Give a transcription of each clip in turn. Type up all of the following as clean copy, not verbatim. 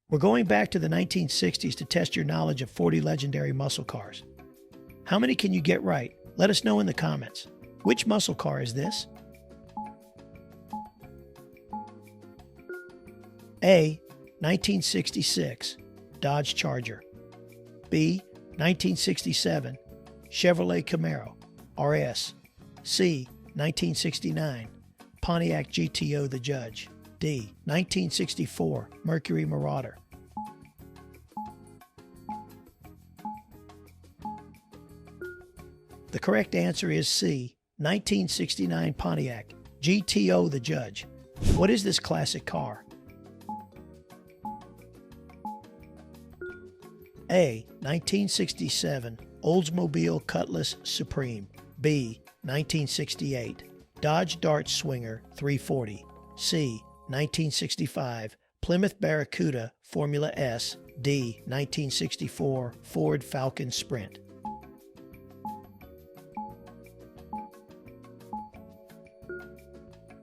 We're going back to the 1960s to test your knowledge of 40 legendary muscle cars. How many can you get right? Let us know in the comments. Which muscle car is this? A. 1966 Dodge Charger. B. 1967 Chevrolet Camaro RS. C. 1969 Pontiac GTO The Judge. D. 1964 Mercury Marauder. The correct answer is C. 1969 Pontiac GTO The Judge. What is this classic car? A. 1967 Oldsmobile Cutlass Supreme. B. 1968 Dodge Dart Swinger 340. C. 1965 Plymouth Barracuda Formula S. D. 1964 Ford Falcon Sprint.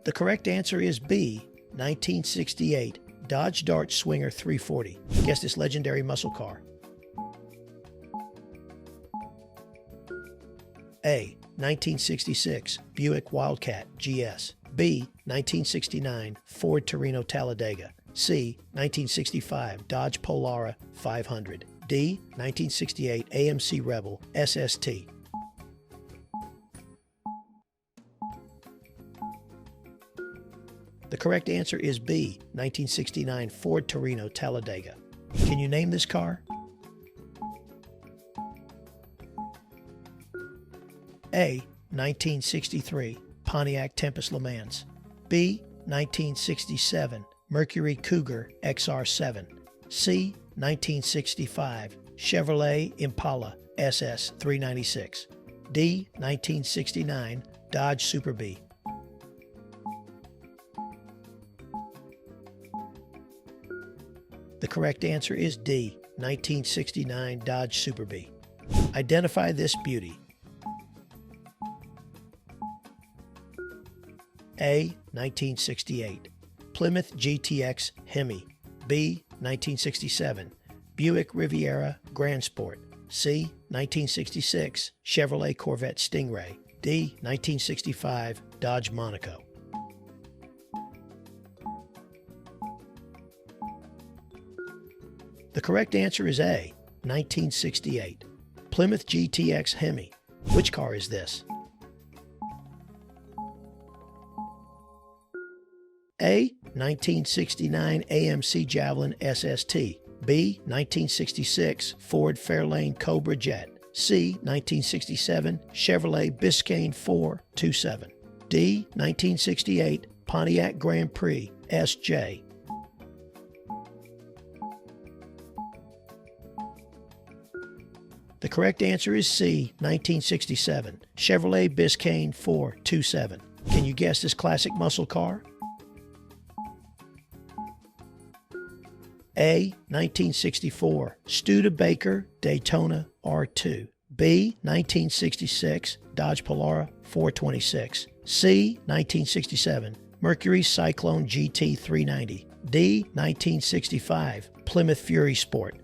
The correct answer is B. 1968 Dodge Dart Swinger 340. Guess this legendary muscle car. A. 1966 Buick Wildcat GS. B. 1969 Ford Torino Talladega. C. 1965 Dodge Polara 500. D. 1968 AMC Rebel SST. The correct answer is B. 1969 Ford Torino Talladega. Can you name this car? A. 1963 Pontiac Tempest Le Mans. B. 1967 Mercury Cougar XR7. C. 1965 Chevrolet Impala SS 396. D. 1969 Dodge Super Bee. The correct answer is D. 1969 Dodge Super Bee. Identify this beauty. A. 1968 Plymouth GTX Hemi. B. 1967 Buick Riviera Grand Sport. C. 1966 Chevrolet Corvette Stingray. D. 1965 Dodge Monaco. The correct answer is A. 1968 Plymouth GTX Hemi. Which car is this? A. 1969 AMC Javelin SST. B. 1966 Ford Fairlane Cobra Jet. C. 1967 Chevrolet Biscayne 427. D. 1968 Pontiac Grand Prix SJ. The correct answer is C. 1967 Chevrolet Biscayne 427. Can you guess this classic muscle car? A. 1964 Studebaker Daytona R2. B. 1966 Dodge Polara 426. C. 1967 Mercury Cyclone GT 390. D. 1965 Plymouth Fury Sport.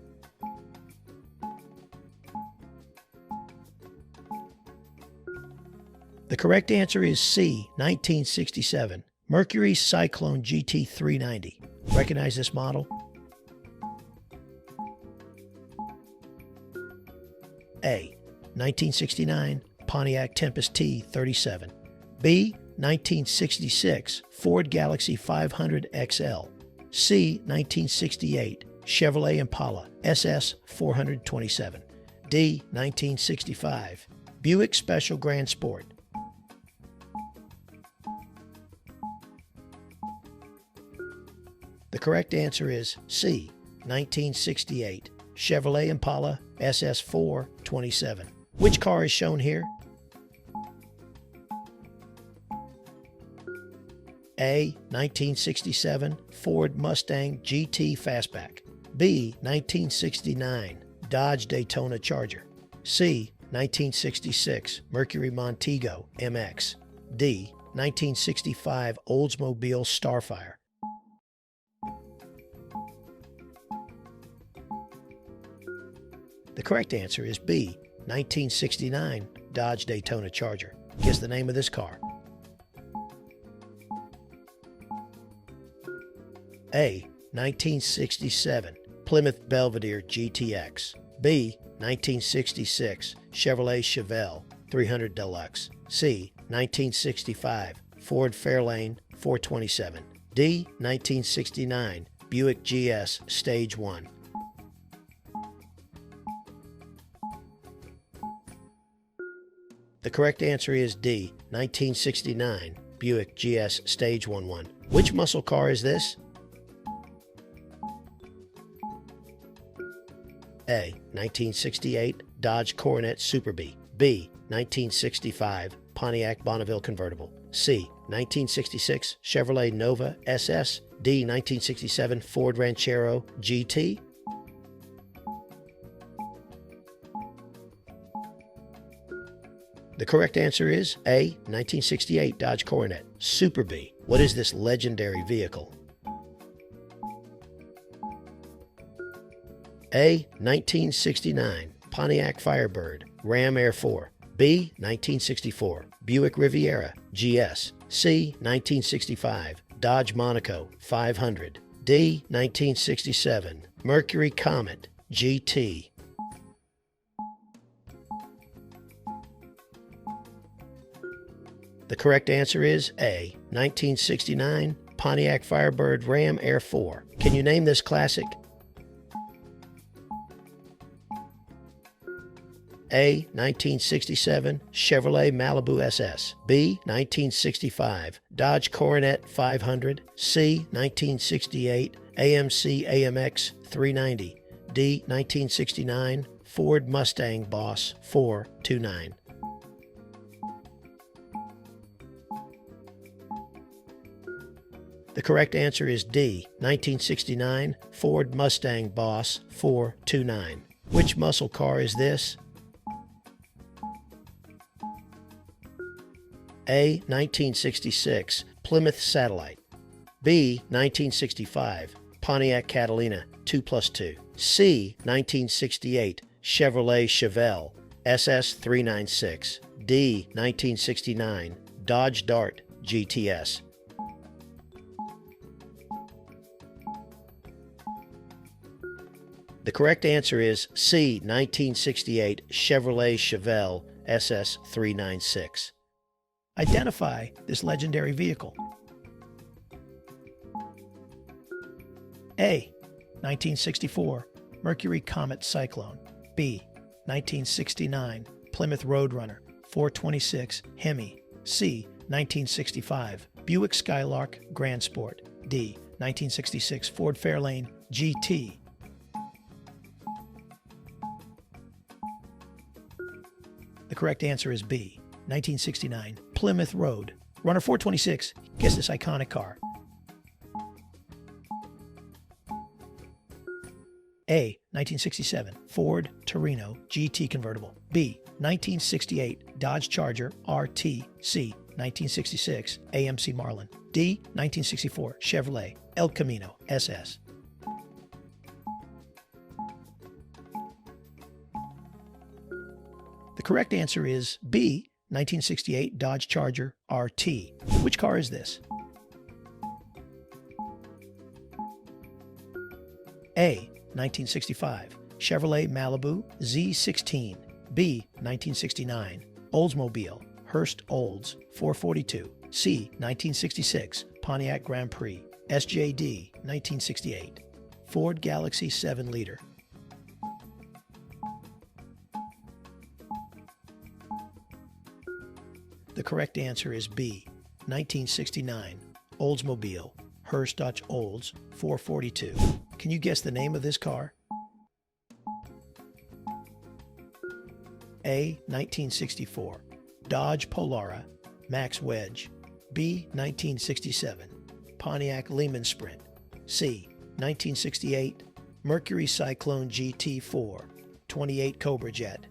The correct answer is C. 1967 Mercury Cyclone GT 390. Recognize this model? A. 1969 Pontiac Tempest T37. B. 1966 Ford Galaxy 500 XL. C. 1968 Chevrolet Impala SS 427. D. 1965 Buick Special Grand Sport. The correct answer is C. 1968 Chevrolet Impala SS 427. Which car is shown here? A. 1967 Ford Mustang GT Fastback. B. 1969 Dodge Daytona Charger. C. 1966 Mercury Montego MX. D. 1965 Oldsmobile Starfire. The correct answer is B, 1969 Dodge Daytona Charger. Guess the name of this car. A, 1967 Plymouth Belvedere GTX. B, 1966 Chevrolet Chevelle 300 Deluxe. C, 1965 Ford Fairlane 427. D, 1969 Buick GS Stage 1. The correct answer is D, 1969 Buick GS Stage 11. Which muscle car is this? A, 1968 Dodge Coronet Super B. B, 1965 Pontiac Bonneville Convertible. C, 1966 Chevrolet Nova SS. D, 1967 Ford Ranchero GT. The correct answer is A, 1968 Dodge Coronet Super B. What is this legendary vehicle? A, 1969 Pontiac Firebird Ram Air 4. B, 1964 Buick Riviera GS. C, 1965 Dodge Monaco 500. D, 1967 Mercury Comet GT. The correct answer is A, 1969 Pontiac Firebird Ram Air 4. Can you name this classic? A, 1967 Chevrolet Malibu SS. B, 1965 Dodge Coronet 500. C, 1968 AMC AMX 390. D, 1969 Ford Mustang Boss 429. The correct answer is D, 1969 Ford Mustang Boss 429. Which muscle car is this? A, 1966 Plymouth Satellite. B, 1965 Pontiac Catalina 2+2. C, 1968 Chevrolet Chevelle SS 396. D, 1969 Dodge Dart GTS. The correct answer is C, 1968 Chevrolet Chevelle SS 396. Identify this legendary vehicle. A, 1964 Mercury Comet Cyclone. B, 1969 Plymouth Roadrunner 426 Hemi. C, 1965 Buick Skylark Grand Sport. D, 1966 Ford Fairlane GT. The correct answer is B, 1969 Plymouth Road Runner 426. Guess this iconic car. A, 1967 Ford Torino GT convertible. B, 1968 Dodge Charger RT. C, 1966 AMC Marlin. D, 1964 Chevrolet El Camino SS. The correct answer is B, 1968 Dodge Charger RT. Which car is this? A, 1965 Chevrolet Malibu Z16. B, 1969 Oldsmobile Hurst Olds 442. C, 1966 Pontiac Grand Prix SJD 1968. Ford Galaxy 7-liter. The correct answer is B, 1969 Oldsmobile Hurst Dutch Olds 442. Can you guess the name of this car? A, 1964 Dodge Polara Max Wedge. B, 1967 Pontiac Lehman Sprint. C, 1968 Mercury Cyclone GT4 28 Cobra Jet.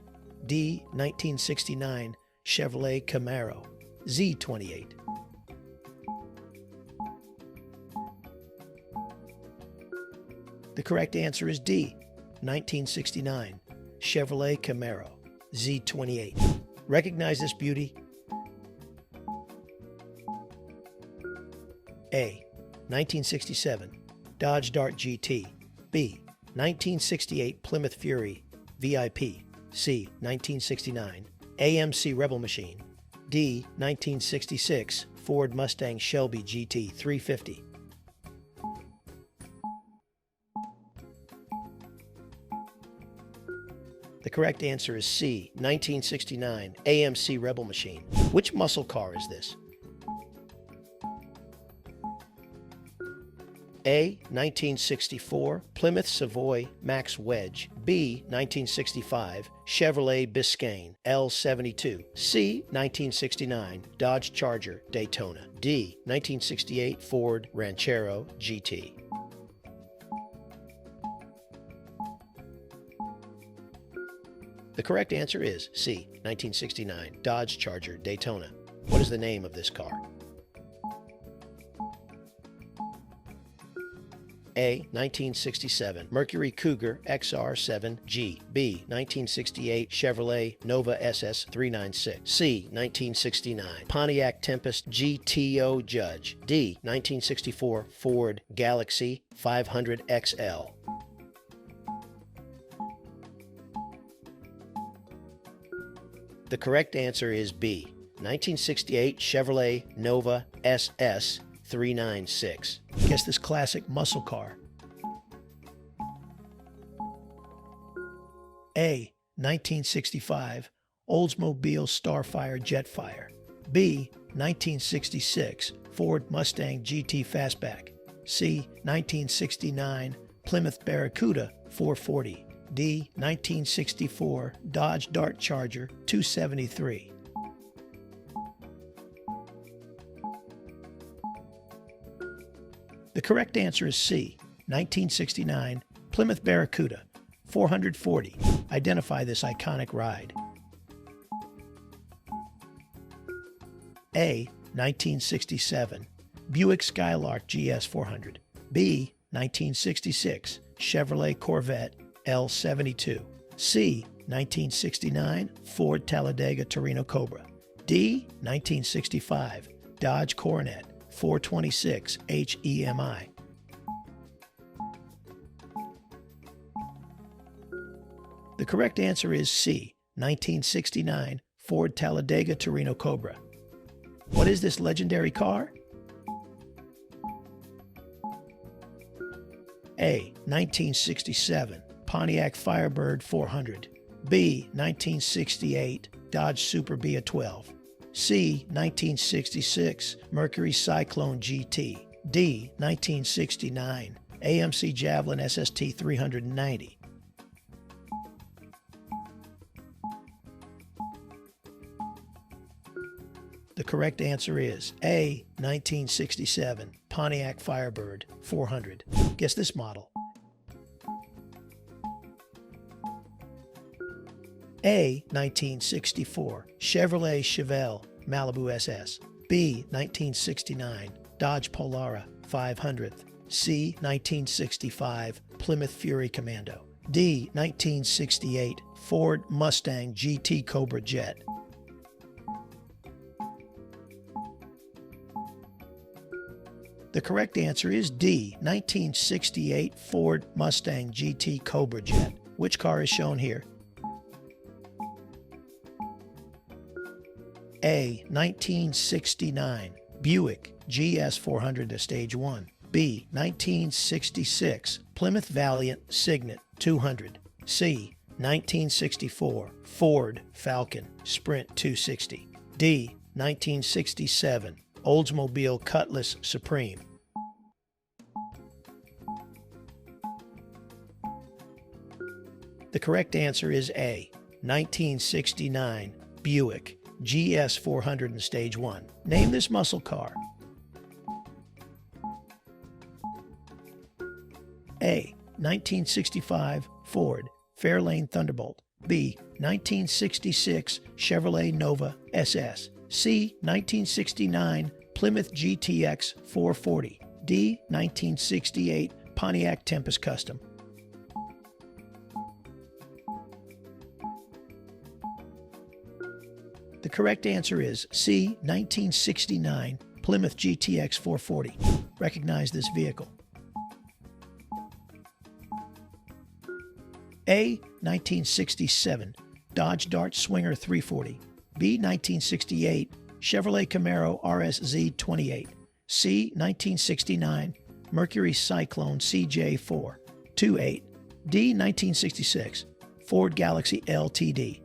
D, 1969 Chevrolet Camaro Z28. The correct answer is D, 1969 Chevrolet Camaro Z28. Recognize this beauty? A. 1967 Dodge Dart GT. B. 1968 Plymouth Fury VIP. C. 1969 AMC Rebel Machine. D. 1966 Ford Mustang Shelby GT 350. The correct answer is C. 1969 AMC Rebel Machine. Which muscle car is this? A. 1964 Plymouth Savoy Max Wedge. B. 1965 Chevrolet Biscayne L72. C. 1969 Dodge Charger Daytona. D. 1968 Ford Ranchero GT. The correct answer is C. 1969 Dodge Charger Daytona. What is the name of this car? A. 1967 Mercury Cougar XR7G. B. 1968 Chevrolet Nova SS 396. C. 1969 Pontiac Tempest GTO Judge. D. 1964 Ford Galaxy 500 XL. The correct answer is B. 1968 Chevrolet Nova SS 396. Guess this classic muscle car. A. 1965 Oldsmobile Starfire Jetfire. B. 1966 Ford Mustang GT Fastback. C. 1969 Plymouth Barracuda 440. D. 1964 Dodge Dart Charger 273. The correct answer is C. 1969 Plymouth Barracuda 440. Identify this iconic ride. A. 1967 Buick Skylark GS 400. B. 1966 Chevrolet Corvette L72. C. 1969 Ford Talladega Torino Cobra. D. 1965 Dodge Coronet 426 HEMI. The correct answer is C. 1969 Ford Talladega Torino Cobra. What is this legendary car? A. 1967 Pontiac Firebird 400. B. 1968 Dodge Super Bia 12. C. 1966 Mercury Cyclone GT. D. 1969 AMC Javelin SST 390. The correct answer is A. 1967 Pontiac Firebird 400. Guess this model. A. 1964 Chevrolet Chevelle Malibu SS. B. 1969 Dodge Polara 500th. C. 1965 Plymouth Fury Commando. D. 1968 Ford Mustang GT Cobra Jet. The correct answer is D. 1968 Ford Mustang GT Cobra Jet. Which car is shown here? A. 1969 Buick GS 400 to Stage 1. B. 1966 Plymouth Valiant Signet 200. C. 1964 Ford Falcon Sprint 260. D. 1967 Oldsmobile Cutlass Supreme. The correct answer is A. 1969 Buick GS 400 in Stage 1. Name this muscle car. A. 1965 Ford Fairlane Thunderbolt. B. 1966 Chevrolet Nova SS. C. 1969 Plymouth GTX 440. D. 1968 Pontiac Tempest Custom. The correct answer is C, 1969 Plymouth GTX 440. Recognize this vehicle. A, 1967 Dodge Dart Swinger 340. B, 1968 Chevrolet Camaro RSZ 28. C, 1969 Mercury Cyclone CJ4 28. D, 1966 Ford Galaxy LTD.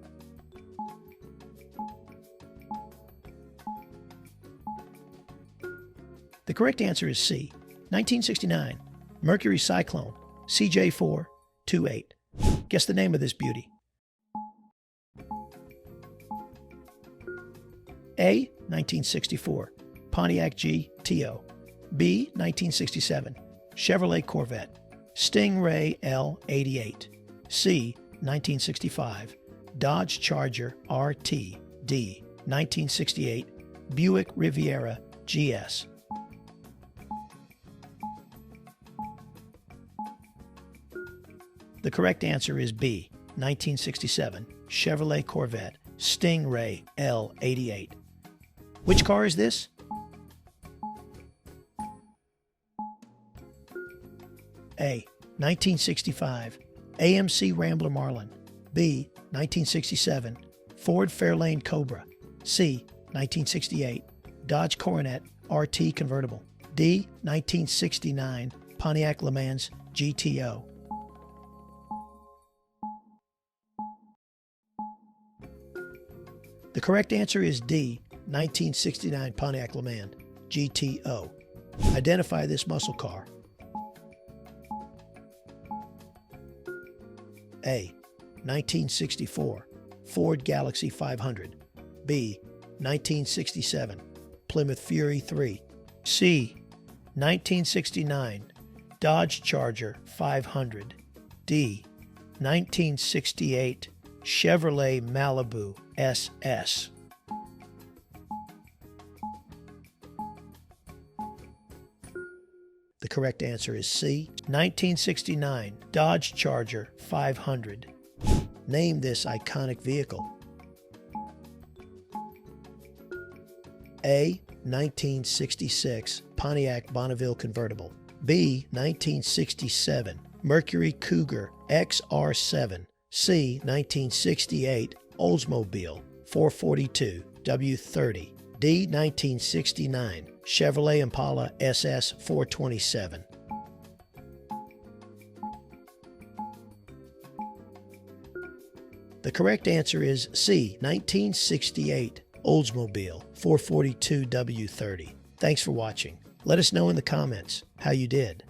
The correct answer is C, 1969 Mercury Cyclone CJ4 28. Guess the name of this beauty. A, 1964 Pontiac GTO. B, 1967 Chevrolet Corvette Stingray L88. C, 1965 Dodge Charger RT. D, 1968 Buick Riviera GS. The correct answer is B, 1967 Chevrolet Corvette Stingray L88. Which car is this? A, 1965 AMC Rambler Marlin. B, 1967 Ford Fairlane Cobra. C, 1968 Dodge Coronet RT Convertible. D, 1969 Pontiac Le Mans GTO. The correct answer is D, 1969 Pontiac Le Mans GTO. Identify this muscle car. A, 1964 Ford Galaxy 500. B, 1967 Plymouth Fury 3. C, 1969 Dodge Charger 500. D, 1968 Chevrolet Malibu SS. The correct answer is C, 1969 Dodge Charger 500. Name this iconic vehicle. A, 1966 Pontiac Bonneville Convertible. B, 1967 Mercury Cougar XR7. C, 1968 Oldsmobile 442 W30. D, 1969 Chevrolet Impala SS 427. The correct answer is C, 1968 Oldsmobile 442 W30. Thanks for watching. Let us know in the comments how you did.